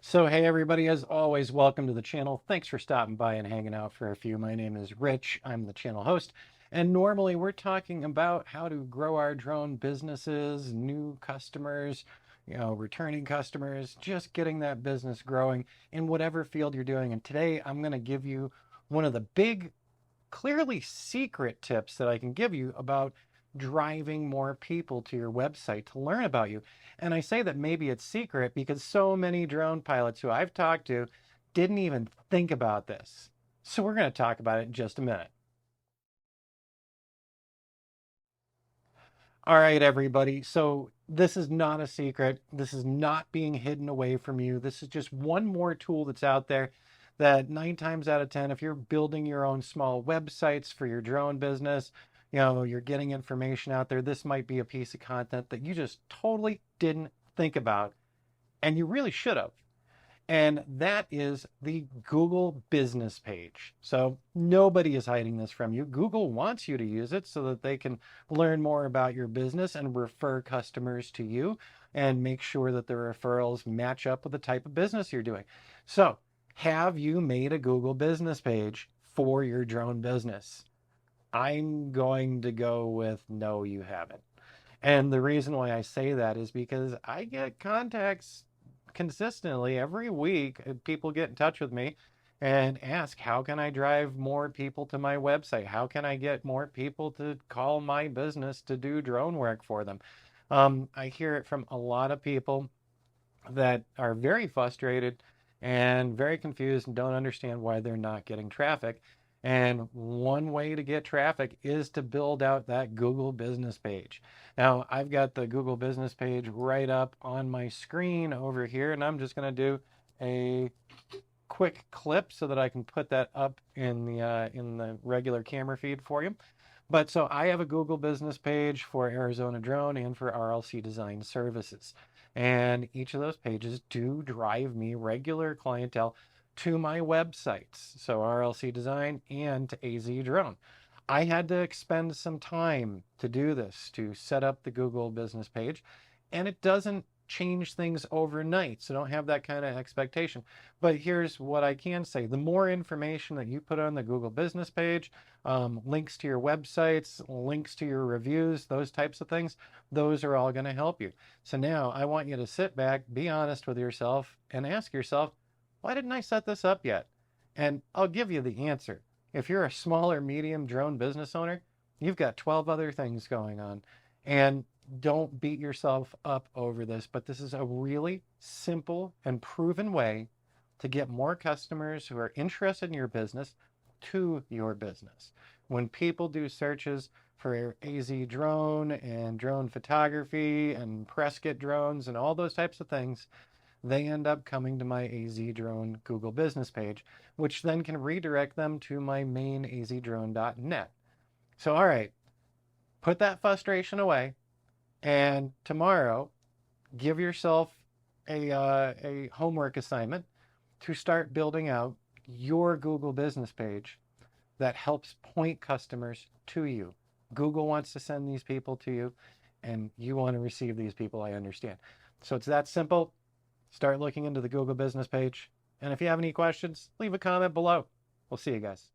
So hey everybody, as always, welcome to the channel. Thanks for stopping by and hanging out for a few. My name is Rich. I'm the channel host. And normally we're talking about how to grow our drone businesses, new customers, returning customers, just getting that business growing in whatever field you're doing. And today I'm going to give you one of the big, clearly secret tips that I can give you about driving more people to your website to learn about you. And I say that maybe it's secret because so many drone pilots who I've talked to didn't even think about this. So we're going to talk about it in just a minute. All right, everybody. So this is not a secret. This is not being hidden away from you. This is just one more tool that's out there that 9 times out of 10, if you're building your own small websites for your drone business, you're getting information out there, this might be a piece of content that you just totally didn't think about, and you really should have. And that is the Google business page. So nobody is hiding this from you. Google wants you to use it so that they can learn more about your business and refer customers to you and make sure that the referrals match up with the type of business you're doing. So have you made a Google business page for your drone business? I'm going to go with no, you haven't. And the reason why I say that is because I get contacts consistently every week. People get in touch with me and ask, how can I drive more people to my website? How can I get more people to call my business to do drone work for them? I hear it from a lot of people that are very frustrated and very confused and don't understand why they're not getting traffic. And one way to get traffic is to build out that Google business page. Now, I've got the Google business page right up on my screen over here, and I'm just going to do a quick clip so that I can put that up in the regular camera feed for you. But so I have a Google business page for Arizona Drone and for RLC Design Services. And each of those pages do drive me regular clientele to my websites. So RLC Design and to AZ Drone. I had to expend some time to do this, to set up the Google business page. And it doesn't change things overnight. So don't have that kind of expectation. But here's what I can say. The more information that you put on the Google business page, links to your websites, links to your reviews, those types of things, those are all going to help you. So now I want you to sit back, be honest with yourself, and ask yourself, why didn't I set this up yet? And I'll give you the answer. If you're a small or medium drone business owner, you've got 12 other things going on. And don't beat yourself up over this, but this is a really simple and proven way to get more customers who are interested in your business to your business. When people do searches for AZ drone and drone photography and Prescott drones and all those types of things, they end up coming to my AZ drone Google business page, which then can redirect them to my main azdrone.net. So, all right, put that frustration away. And tomorrow, give yourself a homework assignment to start building out your Google business page that helps point customers to you. Google wants to send these people to you, and you want to receive these people, I understand. So it's that simple. Start looking into the Google business page. And if you have any questions, leave a comment below. We'll see you guys.